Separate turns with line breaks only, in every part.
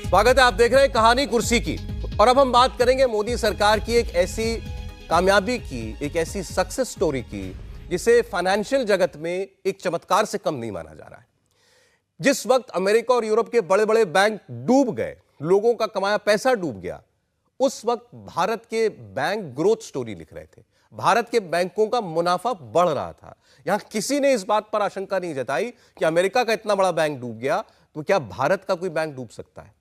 स्वागत है, आप देख रहे हैं कहानी कुर्सी की। और अब हम बात करेंगे मोदी सरकार की एक ऐसी कामयाबी की, एक ऐसी सक्सेस स्टोरी की जिसे फाइनेंशियल जगत में एक चमत्कार से कम नहीं माना जा रहा है। जिस वक्त अमेरिका और यूरोप के बड़े बड़े बैंक डूब गए, लोगों का कमाया पैसा डूब गया, उस वक्त भारत के बैंक ग्रोथ स्टोरी लिख रहे थे। भारत के बैंकों का मुनाफा बढ़ रहा था। यहां किसी ने इस बात पर आशंका नहीं जताई कि अमेरिका का इतना बड़ा बैंक डूब गया तो क्या भारत का कोई बैंक डूब सकता है।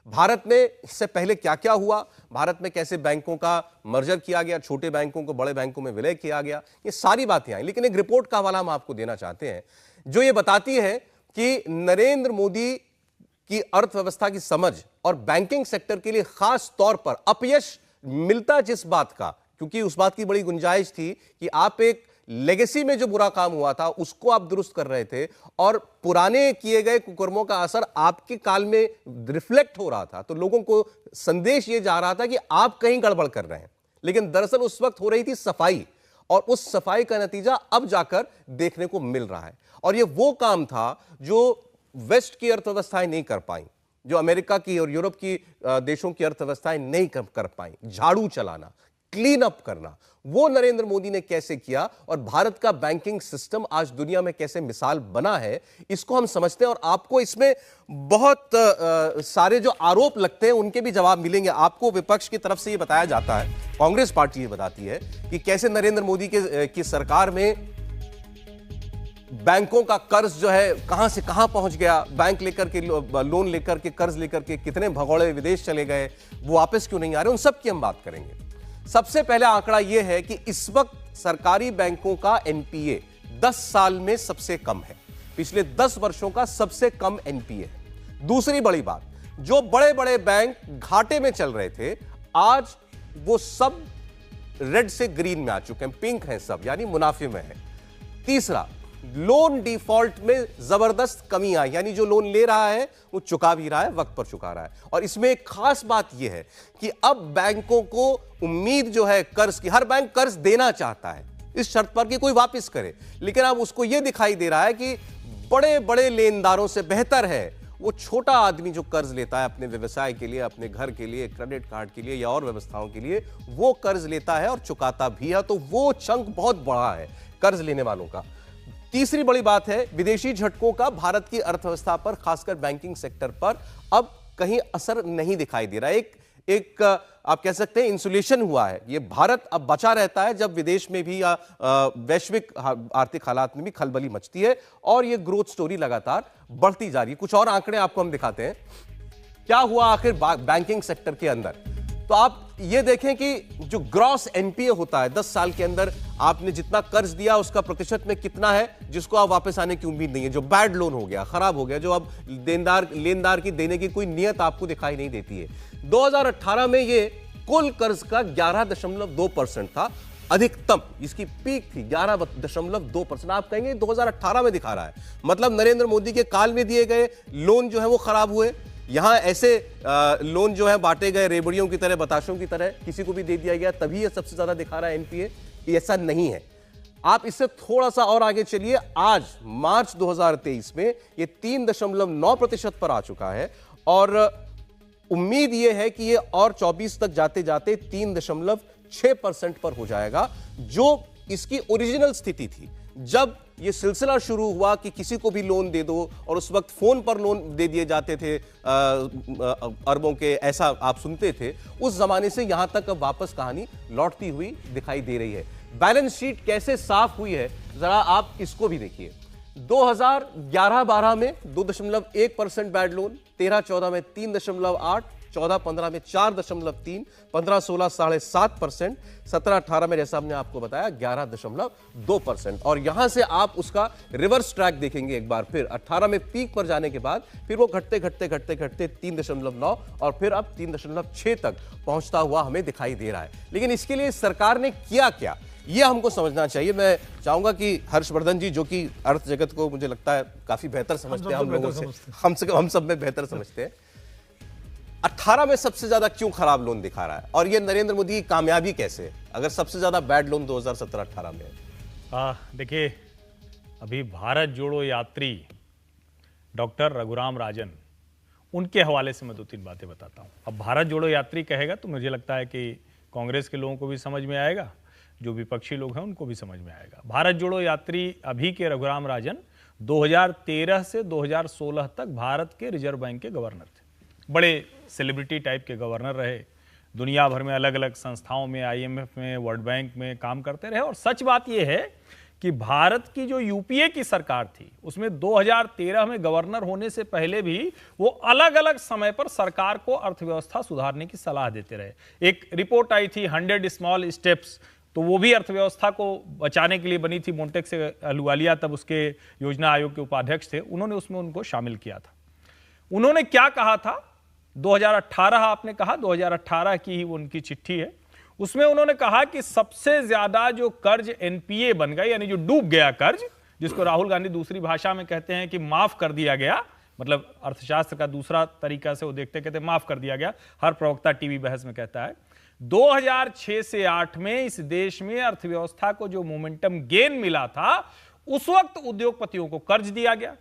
भारत में इससे पहले क्या क्या हुआ, भारत में कैसे बैंकों का मर्जर किया गया, छोटे बैंकों को बड़े बैंकों में विलय किया गया, ये सारी बातें आई। लेकिन एक रिपोर्ट का हवाला हम आपको देना चाहते हैं जो ये बताती है कि नरेंद्र मोदी की अर्थव्यवस्था की समझ और बैंकिंग सेक्टर के लिए खास तौर पर अपयश मिलता जिस बात का, क्योंकि उस बात की बड़ी गुंजाइश थी कि आप एक लेगेसी में जो बुरा काम हुआ था उसको आप दुरुस्त कर रहे थे और पुराने किए गए कुकर्मों का असर आपके काल में रिफ्लेक्ट हो रहा था, तो लोगों को संदेश ये जा रहा था कि आप कहीं गड़बड़ कर रहे हैं। लेकिन दरअसल उस वक्त हो रही थी सफाई, और उस सफाई का नतीजा अब जाकर देखने को मिल रहा है। और ये वो काम था जो वेस्ट की अर्थव्यवस्थाएं नहीं कर पाई, जो अमेरिका की और यूरोप की देशों की अर्थव्यवस्थाएं नहीं कर पाई। झाड़ू चलाना, क्लीन अप करना, वो नरेंद्र मोदी ने कैसे किया, और भारत का बैंकिंग सिस्टम आज दुनिया में कैसे मिसाल बना है, इसको हम समझते हैं। और आपको इसमें बहुत सारे जो आरोप लगते हैं उनके भी जवाब मिलेंगे। आपको विपक्ष की तरफ से ये बताया जाता है, कांग्रेस पार्टी ये बताती है कि कैसे नरेंद्र मोदी की सरकार में बैंकों का कर्ज जो है कहां से कहां पहुंच गया, बैंक लेकर के लोन लेकर के कर्ज लेकर के कितने भगोड़े विदेश चले गए, वो वापस क्यों नहीं आ रहे, उन सब की हम बात करेंगे। सबसे पहला आंकड़ा यह है कि इस वक्त सरकारी बैंकों का एनपीए 10 साल में सबसे कम है, पिछले 10 वर्षों का सबसे कम एनपीए है। दूसरी बड़ी बात, जो बड़े बड़े बैंक घाटे में चल रहे थे आज वो सब रेड से ग्रीन में आ चुके हैं, पिंक हैं सब, यानी मुनाफे में है। तीसरा, लोन डिफॉल्ट में जबरदस्त कमी आई, यानी जो लोन ले रहा है वो चुका भी रहा है, वक्त पर चुका रहा है। और इसमें एक खास बात यह है कि अब बैंकों को उम्मीद जो है कर्ज की, हर बैंक कर्ज देना चाहता है इस शर्त पर कि कोई वापस करे, लेकिन अब उसको यह दिखाई दे रहा है कि बड़े बड़े लेनदारों से बेहतर है वो छोटा आदमी जो कर्ज लेता है अपने व्यवसाय के लिए, अपने घर के लिए, क्रेडिट कार्ड के लिए या और व्यवस्थाओं के लिए, वो कर्ज लेता है और चुकाता भी है। तो वो चंक बहुत बड़ा है कर्ज लेने वालों का। तीसरी बड़ी बात है, विदेशी झटकों का भारत की अर्थव्यवस्था पर, खासकर बैंकिंग सेक्टर पर अब कहीं असर नहीं दिखाई दे रहा है। एक आप कह सकते हैं इंसुलेशन हुआ है। ये भारत अब बचा रहता है जब विदेश में भी या वैश्विक आर्थिक हालात में भी खलबली मचती है, और ये ग्रोथ स्टोरी लगातार बढ़ती जा रही है। कुछ और आंकड़े आपको हम दिखाते हैं क्या हुआ आखिर बैंकिंग सेक्टर के अंदर। तो आप ये देखें कि जो ग्रॉस एनपीए होता है 10 साल के अंदर आपने जितना कर्ज दिया उसका प्रतिशत में कितना है जिसको आप वापस आने की उम्मीद नहीं है, जो बैड लोन हो गया, खराब हो गया, जो अब लेनदार की देने की कोई नियत आपको दिखाई नहीं देती है। 2018 में ये कुल कर्ज का 11.2% था, अधिकतम इसकी पीक थी 11.2%। आप कहेंगे 2018 में दिखा रहा है, मतलब नरेंद्र मोदी के काल में दिए गए लोन जो है वो खराब हुए। यहां ऐसे लोन जो है बांटे गए रेबड़ियों की तरह, बताशों की तरह, किसी को भी दे दिया गया, तभी ये सबसे ज्यादा दिखा रहा है एनपीए। ऐसा नहीं है। आप इससे थोड़ा सा और आगे चलिए, आज मार्च 2023 में ये 3.9% पर आ चुका है, और उम्मीद ये है कि ये और 24 तक जाते जाते 3.6% पर हो जाएगा, जो इसकी ओरिजिनल स्थिति थी जब ये सिलसिला शुरू हुआ कि किसी को भी लोन दे दो, और उस वक्त फोन पर लोन दे दिए जाते थे अरबों के, ऐसा आप सुनते थे। उस जमाने से यहां तक अब वापस कहानी लौटती हुई दिखाई दे रही है। बैलेंस शीट कैसे साफ हुई है जरा आप इसको भी देखिए। 2011-12 में 2.1% बैड लोन, 13-14 में 3.8, 14-15 में 4.3, 15-16 7.5%, 17-18 में जैसा हमने आपको बताया 11.2%। और यहां से आप उसका रिवर्स ट्रैक देखेंगे एक बार फिर, 18 में पीक पर जाने के बाद फिर वो घटते घटते घटते घटते 3.9 और फिर अब 3.6 तक पहुंचता हुआ हमें दिखाई दे रहा है। लेकिन इसके लिए सरकार ने किया क्या, ये हमको समझना चाहिए। मैं चाहूंगा कि हर्षवर्धन जी, जो कि अर्थ जगत को मुझे लगता है काफी बेहतर समझते हैं हम लोगों से, हम सब में बेहतर समझते हैं, 18 में सबसे ज्यादा क्यों खराब लोन दिखा रहा है, और ये नरेंद्र मोदी की कामयाबी कैसे है अगर सबसे ज्यादा बैड लोन 2017-18 में है?
देखिए, अभी भारत जोड़ो यात्री डॉक्टर रघुराम राजन, उनके हवाले से मैं 2-3 बातें बताता हूं। अब भारत जोड़ो यात्री कहेगा तो मुझे लगता है कि कांग्रेस के लोगों को भी समझ में आएगा, जो विपक्षी लोग हैं उनको भी समझ में आएगा। भारत जोड़ो यात्री अभी के रघुराम राजन 2013 से 2016 तक भारत के रिजर्व बैंक के गवर्नर थे। बड़े सेलिब्रिटी टाइप के गवर्नर रहे, दुनिया भर में अलग अलग संस्थाओं में, IMF में, वर्ल्ड बैंक में काम करते रहे। और सच बात यह है कि भारत की जो यूपीए की सरकार थी उसमें 2013 में गवर्नर होने से पहले भी वो अलग अलग समय पर सरकार को अर्थव्यवस्था सुधारने की सलाह देते रहे। एक रिपोर्ट आई थी 100 स्मॉल स्टेप्स, तो वो भी अर्थव्यवस्था को बचाने के लिए बनी थी। मोंटेक अहलुवालिया तब उसके योजना आयोग के उपाध्यक्ष थे, उन्होंने उसमें उनको शामिल किया था। उन्होंने क्या कहा था 2018, आपने कहा 2018 की ही वो उनकी चिट्ठी है, उसमें उन्होंने कहा कि सबसे ज्यादा जो कर्ज एनपीए बन गया, यानी जो डूब गया कर्ज, जिसको राहुल गांधी दूसरी भाषा में कहते हैं कि माफ कर दिया गया, मतलब अर्थशास्त्र का दूसरा तरीका से वो देखते कहते माफ कर दिया गया, हर प्रवक्ता टीवी बहस में कहता है। 2006 से 8 में इस देश में अर्थव्यवस्था को जो मोमेंटम गेन मिला था, उस वक्त उद्योगपतियों को कर्ज दिया गया।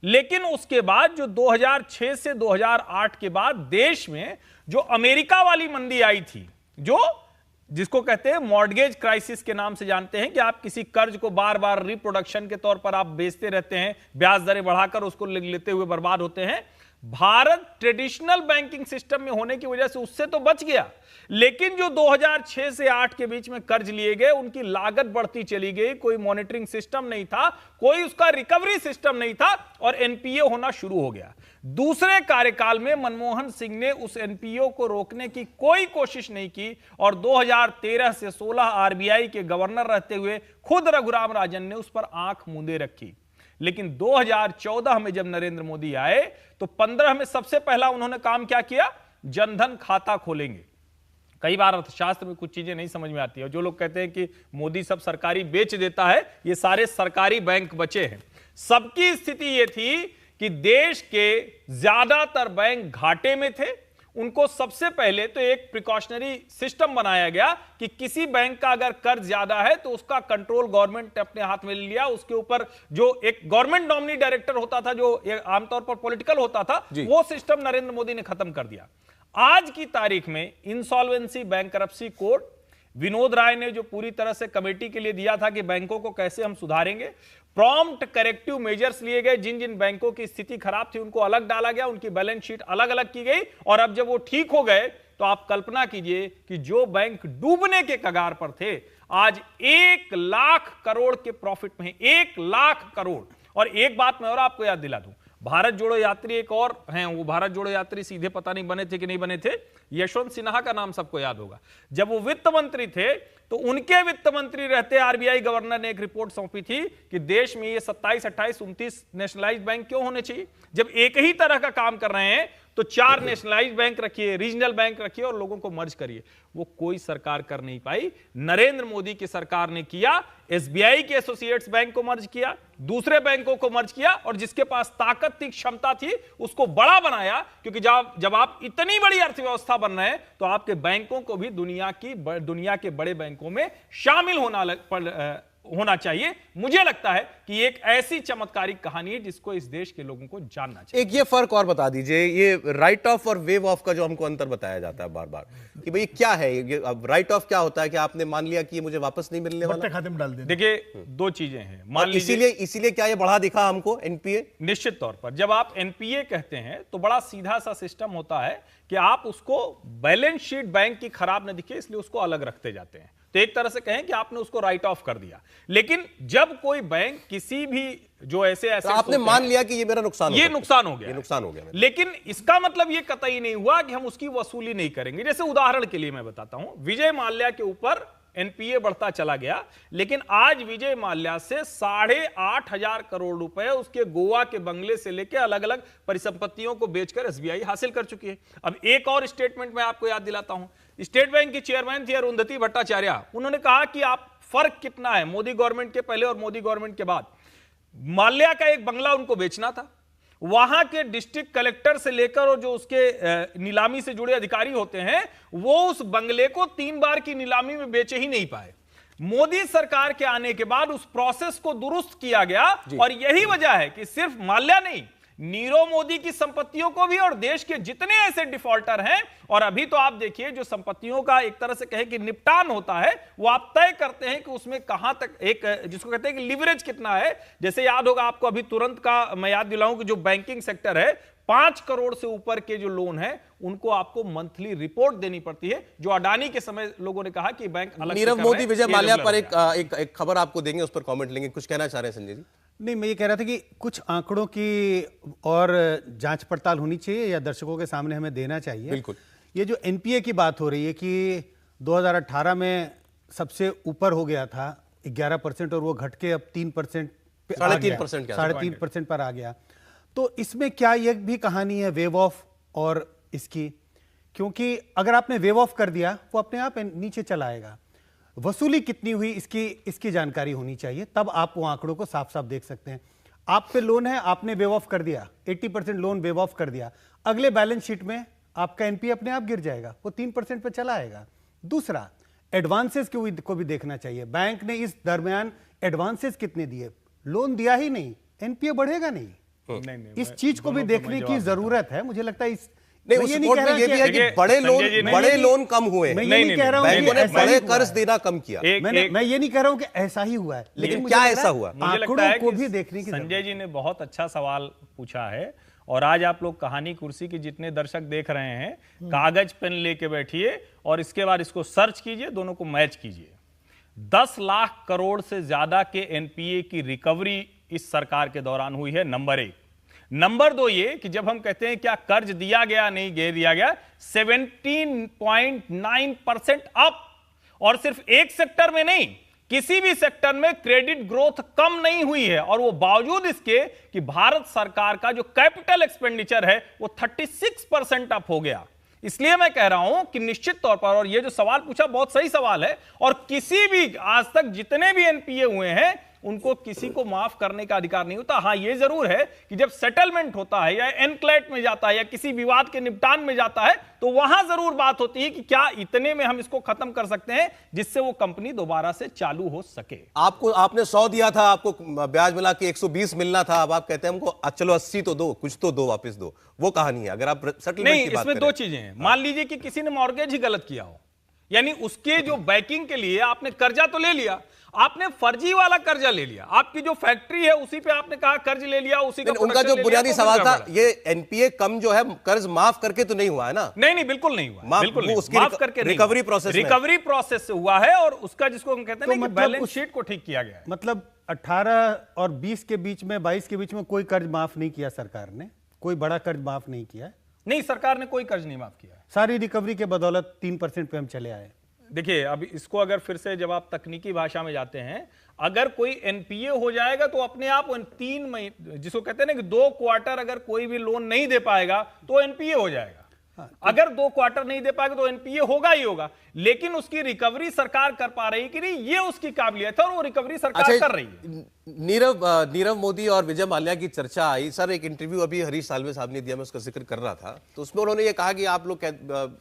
लेकिन उसके बाद जो 2006 से 2008 के बाद देश में जो अमेरिका वाली मंदी आई थी, जो जिसको कहते हैं मॉर्गेज क्राइसिस के नाम से जानते हैं, कि आप किसी कर्ज को बार बार रिप्रोडक्शन के तौर पर आप बेचते रहते हैं, ब्याज दरें बढ़ाकर उसको लेते हुए बर्बाद होते हैं। भारत ट्रेडिशनल बैंकिंग सिस्टम में होने की वजह से उससे तो बच गया, लेकिन जो 2006 से 8 के बीच में कर्ज लिए गए उनकी लागत बढ़ती चली गई। कोई मॉनिटरिंग सिस्टम नहीं था, कोई उसका रिकवरी सिस्टम नहीं था और एनपीए होना शुरू हो गया। दूसरे कार्यकाल में मनमोहन सिंह ने उस एनपीओ को रोकने की कोई कोशिश नहीं की और 2013 से 16 आरबीआई के गवर्नर रहते हुए खुद रघुराम राजन ने उस पर आंख मूंदे रखी। लेकिन 2014 में जब नरेंद्र मोदी आए तो 15 में सबसे पहला उन्होंने काम क्या किया, जनधन खाता खोलेंगे। कई बार अर्थशास्त्र में कुछ चीजें नहीं समझ में आती है, जो लोग कहते हैं कि मोदी सब सरकारी बेच देता है, ये सारे सरकारी बैंक बचे हैं। सबकी स्थिति ये थी कि देश के ज्यादातर बैंक घाटे में थे। उनको सबसे पहले तो एक प्रिकॉशनरी सिस्टम बनाया गया कि किसी बैंक का अगर कर्ज ज्यादा है तो उसका कंट्रोल गवर्नमेंट ने अपने हाथ में ले लिया। उसके ऊपर जो एक गवर्नमेंट नॉमिनी डायरेक्टर होता था, जो आमतौर पर पॉलिटिकल होता था, वो सिस्टम नरेंद्र मोदी ने खत्म कर दिया। आज की तारीख में insolvency bankruptcy code, Vinod Rai ने जो पूरी तरह से कमेटी के लिए दिया था कि बैंकों को कैसे हम सुधारेंगे, प्रॉम्प्ट करेक्टिव मेजर्स लिए गए। जिन जिन बैंकों की स्थिति खराब थी उनको अलग डाला गया, उनकी बैलेंस शीट अलग अलग की गई और अब जब वो ठीक हो गए तो आप कल्पना कीजिए कि जो बैंक डूबने के कगार पर थे आज 1 लाख करोड़ के प्रॉफिट में है, 1 लाख करोड़। और एक बात मैं और आपको याद दिला दूं, भारत जोड़ो यात्री एक और हैं, वो भारत जोड़ो यात्री सीधे पता नहीं बने थे कि नहीं बने थे, यशवंत सिन्हा का नाम सबको याद होगा। जब वो वित्त मंत्री थे तो उनके वित्त मंत्री रहते आरबीआई गवर्नर ने एक रिपोर्ट सौंपी थी कि देश में ये 27, 28, 29 नेशनलाइज्ड बैंक क्यों होने चाहिए। जब एक ही तरह का काम कर रहे हैं तो 4 नेशनलाइज्ड बैंक रखिए, रीजनल बैंक रखिए और लोगों को मर्ज करिए। वो कोई सरकार कर नहीं पाई। नरेंद्र मोदी की सरकार ने किया, एसबीआई के एसोसिएट्स बैंक को मर्ज किया, दूसरे बैंकों को मर्ज किया और जिसके पास ताकत थी, क्षमता थी, उसको बड़ा बनाया। क्योंकि जब आप इतनी बड़ी अर्थव्यवस्था बन रहे हैं तो आपके बैंकों को भी दुनिया के बड़े बैंकों में शामिल होना चाहिए। मुझे लगता है कि एक ऐसी चमत्कारिक कहानी है जिसको इस देश के लोगों को जानना चाहिए।
एक ये फर्क और बता दीजिए, ये राइट ऑफ और वेव ऑफ का जो हमको अंतर बताया जाता है बार बार कि भाई क्या है ये। अब राइट ऑफ क्या होता है कि आपने मान लिया कि ये मुझे वापस नहीं मिलने वाला,
खाते में डाल दें।
देखिए 2 चीजें हैं, मान लीजिए
इसीलिए क्या ये बढ़ा दिखा हमको एनपीए।
निश्चित तौर पर जब आप एनपीए कहते हैं तो बड़ा सीधा सा सिस्टम होता है कि आप उसको बैलेंस शीट बैंक की खराब न दिखे इसलिए उसको अलग रखते जाते हैं। तो एक तरह से कहें कि आपने उसको राइट ऑफ कर दिया। लेकिन जब कोई बैंक किसी भी जो ऐसे
तो आपने मान लिया कि ये मेरा नुकसान
ये नुकसान हो गया,
ये नुकसान हो गया,
लेकिन इसका मतलब ये कतई नहीं हुआ कि हम उसकी वसूली नहीं करेंगे। जैसे उदाहरण के लिए मैं बताता हूं, विजय माल्या के ऊपर एनपीए बढ़ता चला गया, लेकिन आज विजय माल्या से 8,500 करोड़ रुपए उसके गोवा के बंगले से लेकर अलग अलग परिसंपत्तियों को बेचकर एसबीआई हासिल कर चुकी है। अब एक और स्टेटमेंट मैं आपको याद दिलाता हूं, स्टेट बैंक की चेयरमैन थी अरुंधति भट्टाचार्य, उन्होंने कहा कि आप फर्क कितना है मोदी गवर्नमेंट के पहले और मोदी गवर्नमेंट के बाद। माल्या का एक बंगला उनको बेचना था, वहां के डिस्ट्रिक्ट कलेक्टर से लेकर और जो उसके नीलामी से जुड़े अधिकारी होते हैं वो उस बंगले को 3 बार की नीलामी में बेचे ही नहीं पाए। मोदी सरकार के आने के बाद उस प्रोसेस को दुरुस्त किया गया और यही वजह है कि सिर्फ माल्या नहीं, नीरव मोदी की संपत्तियों को भी और देश के जितने ऐसे डिफॉल्टर हैं। और अभी तो आप देखिए जो संपत्तियों का एक तरह से कहे कि निपटान होता है वो आप तय करते हैं कि उसमें कहां तक एक जिसको कहते हैं कि लिवरेज कितना है। जैसे याद होगा आपको, अभी तुरंत का मैं याद दिलाऊं कि जो बैंकिंग सेक्टर है 5 करोड़ से ऊपर के जो लोन है उनको आपको मंथली रिपोर्ट देनी पड़ती है, जो अडानी के समय लोगों ने कहा कि बैंक अलग से
नीरव
कर
मोदी
रहे हैं।
विजय
ये
माल्या
रेगुलर
पर
हो गया।
एक खबर आपको देंगे, उस पर कमेंट लेंगे। कुछ कहना चाह रहे हैं संजय जी?
नहीं, मैं ये कह रहा था कि कुछ आंकड़ों की और जांच पड़ताल होनी चाहिए या दर्शकों के सामने हमें देना चाहिए।
बिल्कुल।
ये जो एनपीए की बात हो रही है कि 2018 में सबसे ऊपर हो गया था 11% और वो घट के अब 3% पे आ गया,
3.5%
3.5% पर आ गया। तो इसमें क्या ये भी कहानी है वेव ऑफ और इसकी? क्योंकि अगर आपने वेव ऑफ कर दिया वो अपने आप नीचे चला आएगा। वसूली कितनी हुई इसकी जानकारी होनी चाहिए, तब आप वो आंकड़ों को साफ साफ देख सकते हैं। आप पे लोन है, आपने वेव ऑफ कर दिया, 80% लोन वेव ऑफ कर दिया, अगले बैलेंस शीट में आपका एनपीए अपने आप गिर जाएगा, वो 3% पे चला आएगा। दूसरा, एडवांसेस को भी देखना चाहिए। बैंक ने इस दरमियान एडवांसेस कितने दिए? लोन दिया ही नहीं, एनपीए बढ़ेगा नहीं। इस चीज को भी देखने की जरूरत है, मुझे लगता है।
नहीं, उस रिपोर्ट में ये भी है कि बड़े लोन कम हुए।
मैं ये नहीं कह रहा हूं
बैंकों ने बड़े कर्ज देना कम किया।
मैं ये नहीं कह रहा हूं कि ऐसा ही हुआ है,
लेकिन क्या ऐसा हुआ?
मुझे लगता है
को
कि
भी देखने की
संजय जी ने बहुत अच्छा सवाल पूछा है। और आज आप लोग कहानी कुर्सी के जितने दर्शक देख रहे हैं, कागज पेन लेके बैठिए और इसके बाद इसको सर्च कीजिए, दोनों को मैच कीजिए। 10 लाख करोड़ से ज्यादा के एनपीए की रिकवरी इस सरकार के दौरान हुई है, नंबर 1। नंबर 2 ये कि जब हम कहते हैं क्या कर्ज दिया गया नहीं दिया गया, 17.9% अप। और सिर्फ एक सेक्टर में नहीं, किसी भी सेक्टर में क्रेडिट ग्रोथ कम नहीं हुई है। और वो बावजूद इसके कि भारत सरकार का जो कैपिटल एक्सपेंडिचर है वो 36% अप हो गया। इसलिए मैं कह रहा हूं कि निश्चित तौर पर, और ये जो सवाल पूछा बहुत सही सवाल है, और किसी भी आज तक जितने भी एनपीए हुए हैं उनको किसी को माफ करने का अधिकार नहीं होता। हां, ये जरूर है कि जब सेटलमेंट होता है या एनक्लेट में जाता है या किसी विवाद के निपटान में जाता है तो वहां जरूर बात होती है कि क्या इतने में हम इसको खत्म कर सकते हैं जिससे वो कंपनी दोबारा से चालू हो सके।
आपने 100 दिया था, आपको ब्याज मिला कि 120 मिलना था, अब आप कहते हैं हमको चलो 80 तो दो, कुछ तो दो, वापस दो। वो कहानी है। अगर आप सेटलमेंट की बात
इसमें 2 चीजें हैं। मान लीजिए कि किसी ने मॉर्गेज ही गलत किया हो, यानी उसके जो बैकिंग के लिए आपने कर्जा तो ले लिया, आपने फर्जी वाला कर्जा ले लिया। आपकी जो फैक्ट्री है उसी पे आपने कहा कर्ज ले लिया, उसी का
उनका जो बुनियादी सवाल था, ये एनपीए कम जो है कर्ज माफ करके तो नहीं हुआ है ना?
नहीं, बिल्कुल नहीं हुआ, बिल्कुल नहीं। माफ करके
रिकवरी प्रोसेस
से हुआ है और उसका जिसको हम कहते हैं ना कि बैलेंस शीट को ठीक किया गया है।
मतलब 18 और 20 के बीच में, 22 के बीच में कोई कर्ज माफ नहीं किया सरकार ने, कोई बड़ा कर्ज माफ नहीं किया।
नहीं, सरकार ने कोई कर्ज नहीं माफ किया।
सारी रिकवरी के बदौलत 3% पे हम चले आए।
देखिए, अब इसको अगर फिर से जब आप तकनीकी भाषा में जाते हैं, अगर कोई एनपीए हो जाएगा तो अपने आप 3 महीने, जिसको कहते हैं ना कि 2 क्वार्टर अगर कोई भी लोन नहीं दे पाएगा तो एनपीए हो जाएगा। अगर 2 क्वार्टर नहीं दे पाएगा तो एनपीए होगा ही होगा। लेकिन उसकी रिकवरी सरकार कर पा रही कि नहीं, ये उसकी काबिलियत है और वो रिकवरी सरकार कर रही है।
नीरव मोदी और विजय माल्या की चर्चा आई। सर, एक इंटरव्यू अभी हरीश साल्वे साहब ने दिया, मैं उसका जिक्र कर रहा था, तो उसमें उन्होंने ये कहा कि आप लोग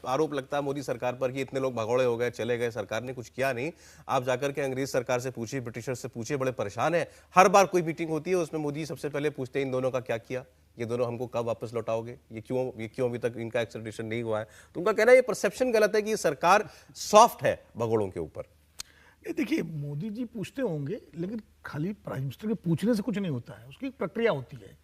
आरोप लगता है मोदी सरकार पर कि इतने लोग भगोड़े हो गए, चले गए, सरकार ने कुछ किया नहीं। आप जाकर के अंग्रेज सरकार से पूछिए, ब्रिटिशर से पूछिए, बड़े परेशान है। हर बार कोई मीटिंग होती है उसमें मोदी सबसे पहले पूछते हैं इन दोनों का क्या किया, ये दोनों हमको कब वापस लौटाओगे, ये क्यों अभी तक इनका एक्सेलरेशन नहीं हुआ है। तो उनका कहना है ये परसेप्शन गलत है कि ये सरकार सॉफ्ट है भगोड़ों के ऊपर।
देखिए, मोदी जी पूछते होंगे, लेकिन खाली प्राइम मिनिस्टर के पूछने से कुछ नहीं होता है, उसकी एक प्रक्रिया होती है।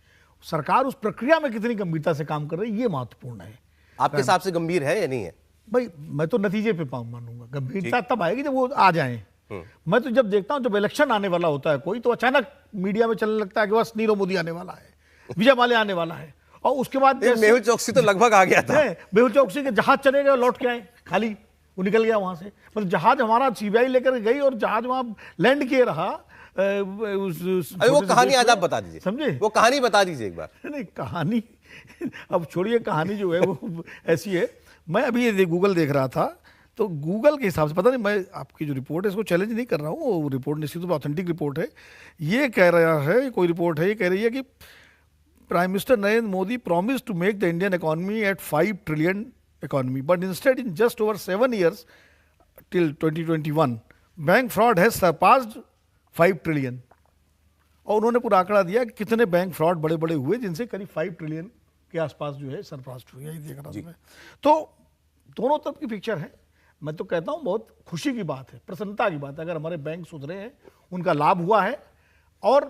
सरकार उस प्रक्रिया में कितनी गंभीरता से काम कर रही है, ये महत्वपूर्ण है।
आपके हिसाब से गंभीर है या नहीं है?
भाई, मैं तो नतीजे पे मानूंगा। गंभीरता तब आएगी जब वो आ जाए। मैं तो जब देखता हूं, जब इलेक्शन आने वाला होता है कोई, तो अचानक मीडिया में चलने लगता है कि बस नीरव मोदी आने वाला है, विजय माल्या आने वाला है, और उसके बाद
मेहुल चौकसी तो लगभग आ गया था।
मेहुल चौकसी के जहाज चले गए, लौट के आए, खाली वो निकल गया वहां से। मतलब जहाज हमारा सीबीआई लेकर गई और जहाज वहां लैंड किए रहा।
वो कहानी आज आप बता दीजिए,
समझे?
वो कहानी बता दीजिए एक बार।
नहीं, कहानी अब छोड़िए, कहानी जो है वो ऐसी है। मैं अभी ये गूगल देख रहा था, तो गूगल के हिसाब से, पता नहीं, मैं आपकी जो रिपोर्ट है इसको चैलेंज नहीं कर रहा हूँ, वो रिपोर्ट निश्चित रूप से ऑथेंटिक रिपोर्ट है। ये कह रहा है, कोई रिपोर्ट है, ये कह रही है कि prime minister Narendra Modi promise to make the Indian economy at 5 trillion economy, but instead in just over 7 years till 2021 bank fraud has surpassed 5 trillion और उन्होंने पूरा आंकड़ा दिया कि कितने बैंक फ्रॉड बड़े बड़े हुए जिनसे करीब 5 ट्रिलियन के आसपास जो है सरप्रास्ट हुई, यही देख रहा था मैं। तो दोनों तरफ की पिक्चर है। मैं तो कहता हूँ बहुत खुशी की बात है, प्रसन्नता की बात है, अगर हमारे बैंक सुधरे हैं, उनका लाभ हुआ है और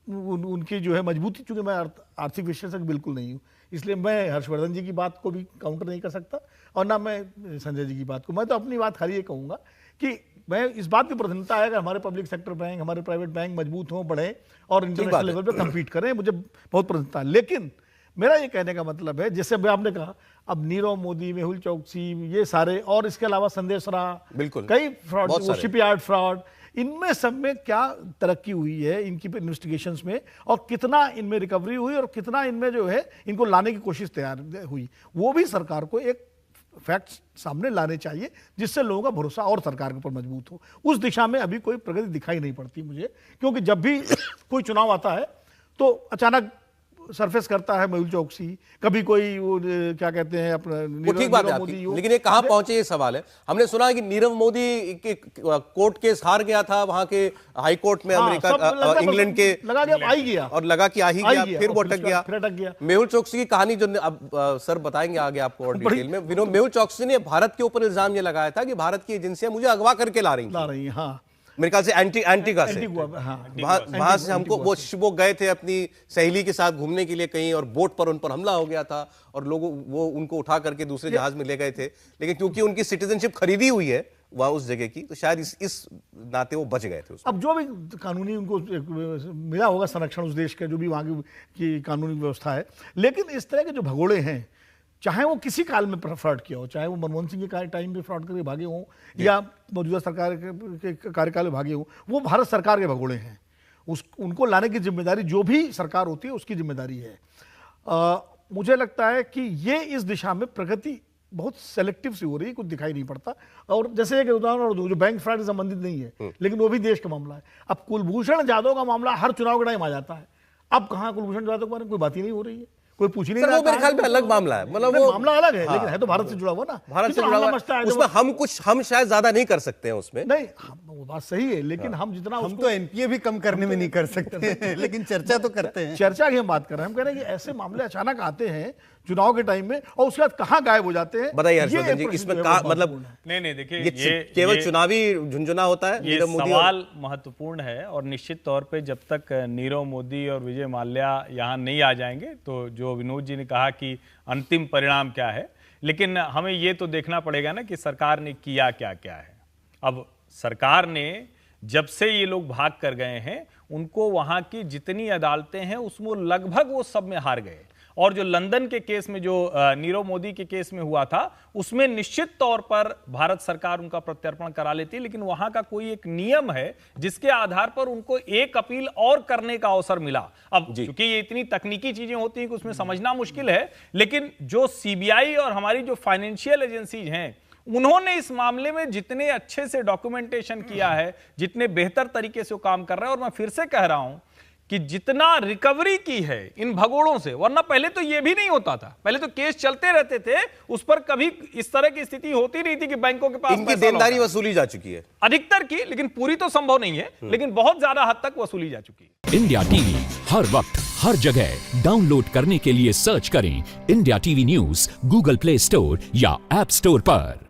उनकी जो है मजबूती, चूंकि मैं आर्थिक विशेषज्ञ बिल्कुल नहीं हूँ, इसलिए मैं हर्षवर्धन जी की बात को भी काउंटर नहीं कर सकता और ना मैं संजय जी की बात को। मैं तो अपनी बात खाली ये कहूँगा कि मैं इस बात की प्रसन्नता है अगर हमारे पब्लिक सेक्टर बैंक, हमारे प्राइवेट बैंक मजबूत हों, बढ़े और इंटरनेशनल लेवल पे कम्पीट करें, मुझे बहुत प्रसन्नता है। लेकिन मेरा ये कहने का मतलब है, जैसे अभी आपने कहा, अब नीरव मोदी, मेहुल चौकसी, ये सारे और इसके अलावा संदेश राय,
बिल्कुल
कई फ्रॉड, शिपयार्ड फ्रॉड, इनमें सब में क्या तरक्की हुई है इनकी इन्वेस्टिगेशंस में, और कितना इनमें रिकवरी हुई और कितना इनमें जो है इनको लाने की कोशिश तैयार हुई, वो भी सरकार को एक फैक्ट्स सामने लाने चाहिए जिससे लोगों का भरोसा और सरकार के ऊपर मजबूत हो। उस दिशा में अभी कोई प्रगति दिखाई नहीं पड़ती मुझे, क्योंकि जब भी कोई चुनाव आता है तो अचानक सरफेस करता है मेहुल चौकसी, कभी कोई वो क्या कहते हैं अपना
वो ठीक बात है आपकी, लेकिन ये कहां पहुंचे ये सवाल है। हमने सुना है कि नीरव मोदी के कोर्ट केस हार गया था वहां के हाई कोर्ट में, अमेरिका इंग्लैंड के,
लगा के आ ही गया
और लगा कि आ ही गया, फिर वो अटक गया। मेहुल चौकसी की कहानी जो अब सर बताएंगे आगे आपको और डिटेल में। मेहुल चौकसी ने भारत के ऊपर इल्जाम ये लगाया था कि भारत की एजेंसियां मुझे अगवा करके ला रही हैं। हाँ, मेरे ख्याल से एंटीगा से, वहां से हमको वो गए थे अपनी सहेली के साथ घूमने के लिए कहीं, और बोट पर उन पर हमला हो गया था और लोग वो उनको उठा करके दूसरे जहाज में ले गए थे, लेकिन क्योंकि उनकी सिटीजनशिप खरीदी हुई है वहां उस जगह की, तो शायद इस नाते वो बच गए थे उसमें।
अब जो भी कानूनी उनको मिला होगा संरक्षण उस देश का, जो भी वहां की कानूनी व्यवस्था है, लेकिन इस तरह के जो भगोड़े हैं, चाहे वो किसी काल में फ्रॉड किया हो, चाहे वो मनमोहन सिंह के टाइम पे फ्रॉड करके भागे हों या मौजूदा सरकार के कार्यकाल में भागे हों, वो भारत सरकार के भगोड़े हैं। उनको लाने की जिम्मेदारी जो भी सरकार होती है उसकी जिम्मेदारी है। मुझे लगता है कि ये इस दिशा में प्रगति बहुत सेलेक्टिव सी हो रही है, कुछ दिखाई नहीं पड़ता। और जैसे एक उदाहरण और जो बैंक फ्रॉड से संबंधित नहीं है, लेकिन वो भी देश का मामला है। अब कुलभूषण जाधव का मामला हर चुनाव के टाइम आ जाता है, अब कहाँ कुलभूषण जाधव के बारे में कोई बात ही नहीं हो रही है, कोई पूछ ही नहीं रहा।
वो मेरे ख्याल में अलग मामला है, मतलब वो
मामला अलग है, लेकिन है तो भारत से जुड़ा हुआ ना,
भारत से जुड़ा हुआ, उसमें हम शायद ज्यादा नहीं कर सकते हैं उसमें।
नहीं, वो बात सही है, लेकिन हम जितना
हम तो एनपीए भी कम करने में नहीं कर सकते, लेकिन चर्चा तो करते हैं।
चर्चा की हम बात कर रहे हैं, हम कह रहे हैं कि ऐसे मामले अचानक आते हैं चुनाव के टाइम में और उसके बाद कहाँ गायब हो जाते हैं।
बताइए हर्षवर्धन जी, इसमें मतलब
नहीं देखिए,
ये केवल चुनावी झुंझुना होता है।
ये सवाल महत्वपूर्ण है और निश्चित तौर पे जब तक नीरव मोदी और विजय माल्या यहाँ नहीं आ जाएंगे, तो जो विनोद जी ने कहा कि अंतिम परिणाम क्या है, लेकिन हमें ये तो देखना पड़ेगा ना कि सरकार ने किया क्या क्या है। अब सरकार ने जब से ये लोग भाग कर गए हैं, उनको वहां की जितनी अदालतें हैं उसमें लगभग वो सब में हार गए, और जो लंदन के केस में, जो नीरव मोदी के केस में हुआ था, उसमें निश्चित तौर पर भारत सरकार उनका प्रत्यर्पण करा लेती, लेकिन वहां का कोई एक नियम है जिसके आधार पर उनको एक अपील और करने का अवसर मिला। अब क्योंकि ये इतनी तकनीकी चीजें होती हैं कि उसमें समझना मुश्किल है, लेकिन जो सीबीआई और हमारी जो फाइनेंशियल एजेंसीज हैं, उन्होंने इस मामले में जितने अच्छे से डॉक्यूमेंटेशन किया है, जितने बेहतर तरीके से वो काम कर रहे हैं, और मैं फिर से कह रहा हूं कि जितना रिकवरी की है इन भगोड़ों से, वरना पहले तो ये भी नहीं होता था, पहले तो केस चलते रहते थे, उस पर कभी इस तरह की स्थिति होती नहीं थी कि बैंकों के पास
इनकी देनदारी वसूली जा चुकी है,
अधिकतर की, लेकिन पूरी तो संभव नहीं है, लेकिन बहुत ज्यादा हद तक वसूली जा चुकी है।
इंडिया टीवी हर वक्त हर जगह डाउनलोड करने के लिए सर्च करें India TV news Google play store या ऐप स्टोर पर।